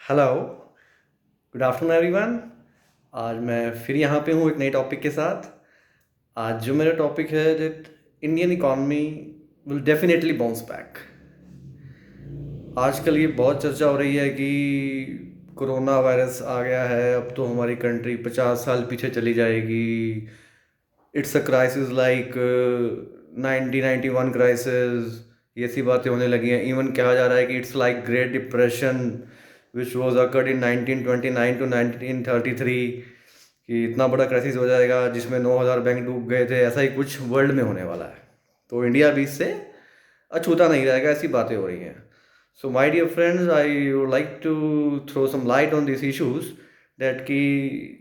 Hello, good afternoon everyone. आज मैं फिर यहाँ पे हूँ एक नए टॉपिक के साथ। आज जो मेरा टॉपिक है that Indian economy will definitely bounce back. आजकल ये बहुत चर्चा हो रही है कि कोरोना वायरस आ गया है, अब तो हमारी कंट्री 50 साल पीछे चली जाएगी। It's a crisis like 1991 crisis, ये सी बातें होने लगी हैं। इवन कहा जा रहा है कि it's like great depression which was occurred in 1929 to 1933, कि इतना बड़ा क्राइसिस हो जाएगा जिसमें 9,000 बैंक डूब गए थे। ऐसा ही कुछ वर्ल्ड में होने वाला है, तो इंडिया भी इससे अछूता नहीं रहेगा, ऐसी बातें हो रही हैं। So my dear friends, I would like to throw some light on this issues that कि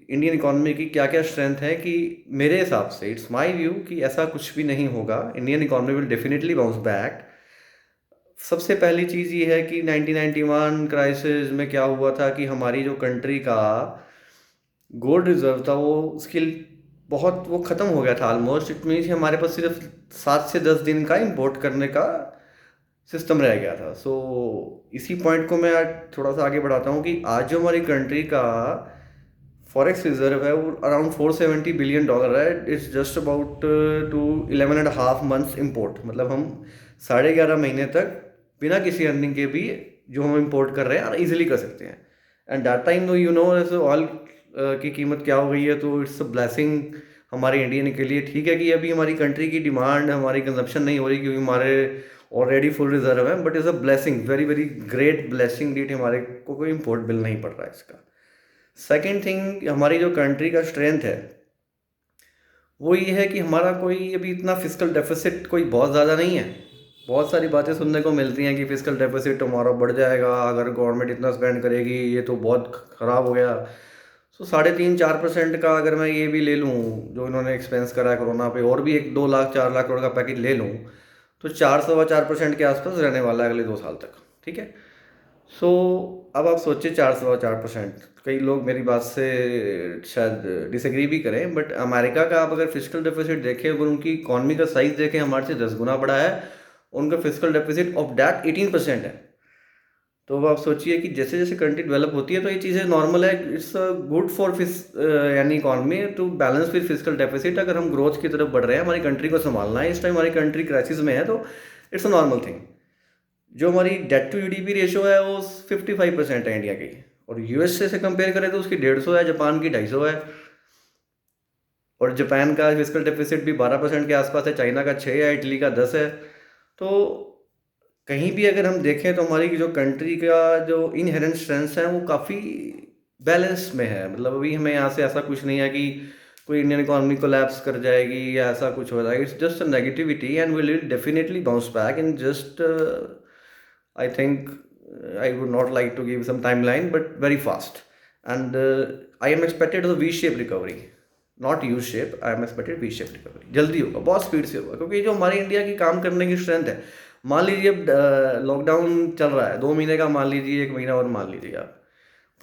इंडियन इकोनॉमी की क्या क्या स्ट्रेंथ है। कि मेरे हिसाब से इट्स माय व्यू कि ऐसा कुछ भी नहीं होगा, Indian economy will definitely bounce back. सबसे पहली चीज़ ये है कि 1991 क्राइसिस में क्या हुआ था कि हमारी जो कंट्री का गोल्ड रिजर्व था वो स्किल बहुत वो ख़त्म हो गया था ऑलमोस्ट। इट मीन्स हमारे पास सिर्फ 7 से 10 दिन का इंपोर्ट करने का सिस्टम रह गया था। सो इसी पॉइंट को मैं आज थोड़ा सा आगे बढ़ाता हूँ कि आज जो हमारी कंट्री का फॉरेक्स रिजर्व है वो अराउंड $470 बिलियन है। It's just about to 11.5 months import, मतलब हम 11.5 महीने तक बिना किसी अर्निंग के भी जो हम इम्पोर्ट कर रहे हैं ईजिली कर सकते हैं। And that time you know oil की कीमत क्या हो गई है, तो इट्स अ ब्लेसिंग हमारे इंडियन के लिए। ठीक है कि अभी हमारी कंट्री की डिमांड, हमारी कंजप्शन नहीं हो रही क्योंकि हमारे ऑलरेडी फुल रिजर्व है, but is a blessing, very very great blessing डीट हमारे को कोई इम्पोर्ट बिल नहीं पड़ रहा है इसका। सेकेंड थिंग, हमारी जो कंट्री का स्ट्रेंथ है वो ये है कि हमारा कोई अभी इतना फिजिकल डेफिसिट कोई बहुत ज़्यादा नहीं है। बहुत सारी बातें सुनने को मिलती हैं कि फिजिकल डेफिसिट हमारा बढ़ जाएगा अगर गवर्नमेंट इतना स्पेंड करेगी, ये तो बहुत ख़राब हो गया। सो 3.5-4% का अगर मैं ये भी ले लूँ जो इन्होंने एक्सपेंस करा है कोरोना पे, और भी एक 2 लाख 4 लाख करोड़ का पैकेज ले लूँ, तो 4.25% के आसपास रहने वाला है अगले 2 साल तक। ठीक है। सो अब आप सोचिए 4.25%। कई लोग मेरी बात से शायद डिसएग्री भी करें, बट अमेरिका का आप अगर फिजिकल डेफिसिट देखें, अगर उनकी इकॉनमी का साइज देखें हमारे से 10 गुना बड़ा है, उनका फिजिकल डेफिसिट ऑफ दैट 18% है। तो अब आप सोचिए कि जैसे जैसे कंट्री डेवलप होती है तो ये चीज़ें नॉर्मल है। इट्स गुड फॉर यानी economy to balance with fiscal deficit. अगर हम ग्रोथ की तरफ बढ़ रहे हैं, हमारी कंट्री को संभालना है, इस टाइम हमारी कंट्री क्राइसिस में है, तो इट्स अ नॉर्मल थिंग। जो हमारी डेट टू जीडीपी रेशो है वो 55% है इंडिया की, और यूएसए से कंपेयर करें तो उसकी 150 है, जापान की 250 है, और जापान का फिजिकल डेफिसिट भी 12% के आसपास है, चाइना का 6 है, इटली का 10 है। तो कहीं भी अगर हम देखें तो हमारी जो कंट्री का जो इनहेरेंट स्ट्रेंथ्स हैं वो काफ़ी बैलेंस में है। मतलब अभी हमें यहाँ से ऐसा कुछ नहीं है कि कोई इंडियन इकोनॉमी कोलैप्स कर जाएगी या ऐसा कुछ हो जाएगा। It's just a negativity and will definitely bounce back in just I think I would not like to give some timeline, but very fast. And I am expected a V-shaped recovery, not U-shape. I am expected V-shaped recovery. जल्दी होगा, बहुत speed से होगा, क्योंकि जो हमारी India की काम करने की स्ट्रेंथ है। मान लीजिए अब लॉकडाउन चल रहा है 2 महीने का, मान लीजिए 1 महीना और मान लीजिए आप,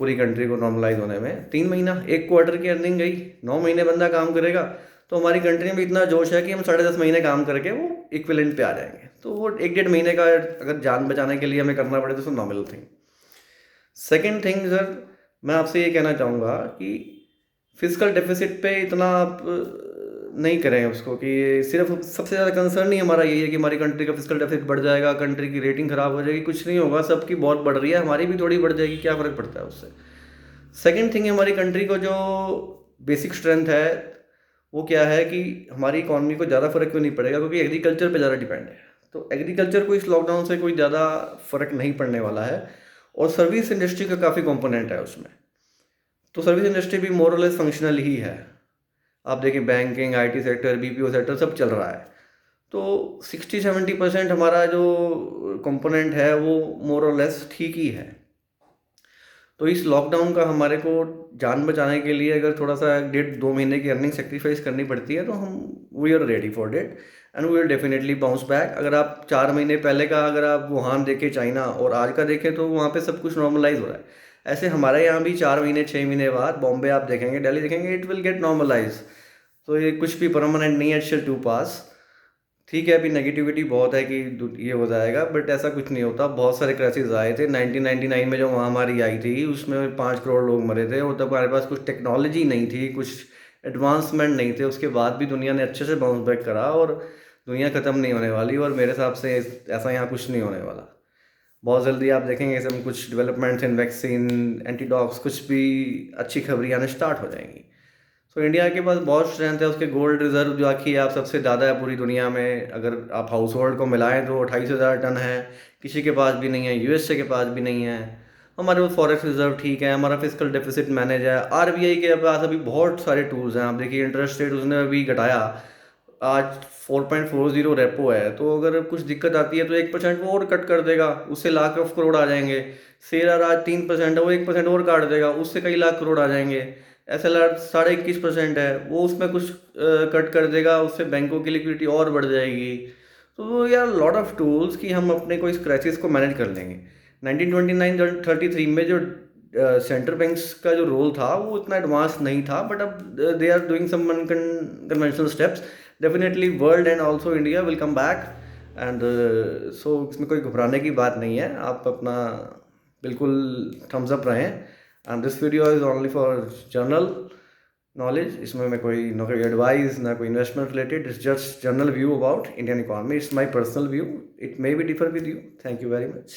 पूरी कंट्री को नॉर्मलाइज होने में 3 महीना, एक क्वार्टर की अर्निंग गई, 9 महीने बंदा काम करेगा, तो हमारी कंट्री में इतना जोश है कि हम 10.5 महीने काम करके वो इक्विवेलेंट पे आ जाएंगे। तो वो 1-1.5 महीने का अगर जान बचाने के लिए हमें करना पड़े तो normal thing. Second thing sir, मैं आपसे ये कहना चाहूँगा कि फिजिकल डेफिसिट पे इतना आप नहीं करें उसको, कि सिर्फ सबसे ज़्यादा कंसर्न ही हमारा यही है कि हमारी कंट्री का फिजिकल डेफिसिट बढ़ जाएगा, कंट्री की रेटिंग ख़राब हो जाएगी। कुछ नहीं होगा, सबकी बहुत बढ़ रही है, हमारी भी थोड़ी बढ़ जाएगी, क्या फ़र्क पड़ता है उससे। सेकेंड थिंग, हमारी कंट्री को जो बेसिक स्ट्रेंथ है वो क्या है कि हमारी इकॉनमी को ज़्यादा फ़र्क क्यों नहीं पड़ेगा, क्योंकि एग्रीकल्चर पे ज़्यादा डिपेंड है। तो एग्रीकल्चर को इस लॉकडाउन से कोई ज़्यादा फ़र्क नहीं पड़ने वाला है, और सर्विस इंडस्ट्री का काफ़ी कंपोनेंट है उसमें। तो सर्विस इंडस्ट्री भी मोर और लेस फंक्शनल ही है। आप देखिए banking, IT sector, BPO sector सब चल रहा है। तो 60-70% हमारा जो कंपोनेंट है वो मोर और लेस ठीक ही है। तो इस लॉकडाउन का हमारे को जान बचाने के लिए अगर थोड़ा सा 1.5-2 महीने की अर्निंग सेक्रीफाइस करनी पड़ती है, तो हम we are ready for it and we will definitely bounce back. अगर आप 4 महीने पहले का अगर आप वुहान देखें चाइना, और आज का देखें, तो वहाँ पे सब कुछ नॉर्मलाइज हो रहा है। ऐसे हमारे यहाँ भी 4 महीने 6 महीने बाद बॉम्बे आप देखेंगे, दिल्ली देखेंगे, इट विल गेट नॉर्मलाइज। तो ये कुछ भी परमानेंट नहीं है, इट शिल टू पास। ठीक है, अभी नेगेटिविटी बहुत है कि ये हो जाएगा, बट ऐसा कुछ नहीं होता। बहुत सारे क्राइसिस आए थे 1999 में, जो महामारी आई थी उसमें 5 करोड़ लोग मरे थे, और तब हमारे पास कुछ टेक्नोलॉजी नहीं थी, कुछ एडवांसमेंट नहीं थे। उसके बाद भी दुनिया ने अच्छे से बाउंस बैक करा, और दुनिया ख़त्म नहीं होने वाली, और मेरे हिसाब से ऐसा यहाँ कुछ नहीं होने वाला। बहुत जल्दी आप देखेंगे इसमें कुछ डेवलपमेंट्स इन वैक्सीन, एंटीडॉक्स, कुछ भी अच्छी खबरें आने स्टार्ट हो जाएंगी। सो इंडिया के पास बहुत स्ट्रेंथ है, उसके गोल्ड रिजर्व जो आखिर आप सबसे ज़्यादा है पूरी दुनिया में। अगर आप हाउस होल्ड को मिलाएं तो 28,000 टन है, किसी के पास भी नहीं है, यूएसए के पास भी नहीं है। हमारे पास फॉरेक्स रिजर्व ठीक है, हमारा फिजिकल डेफिसिट मैनेज है। आरबीआई के पास अभी बहुत सारे टूल्स हैं। आप देखिए इंटरेस्ट रेट उसने अभी घटाया, आज 4.40 रेपो है, तो अगर कुछ दिक्कत आती है तो 1% वो और कट कर देगा, उससे लाख ऑफ करोड़ आ जाएंगे। शेयर आज 3% है, वो 1% और काट देगा, उससे कई लाख करोड़ आ जाएंगे। SLR 21.5% है, वो उसमें कुछ कट कर देगा, उससे बैंकों की लिक्विडिटी और बढ़ जाएगी। तो यार लॉट ऑफ टूल्स कि हम अपने को इस क्राइसिस को मैनेज कर लेंगे। 1929-33 में जो सेंट्रल बैंक्स का जो रोल था वो इतना एडवांस नहीं था, बट अब they are doing some conventional steps. Definitely world and also India will come back, and so इसमें कोई घबराने की बात नहीं है। आप अपना बिल्कुल थम्स अप रहें। And this video is only for general knowledge. इसमें मैं कोई ना कोई एडवाइस ना कोई investment related, it's just general view about Indian economy, it's my personal view, it may be differ with you. Thank you very much.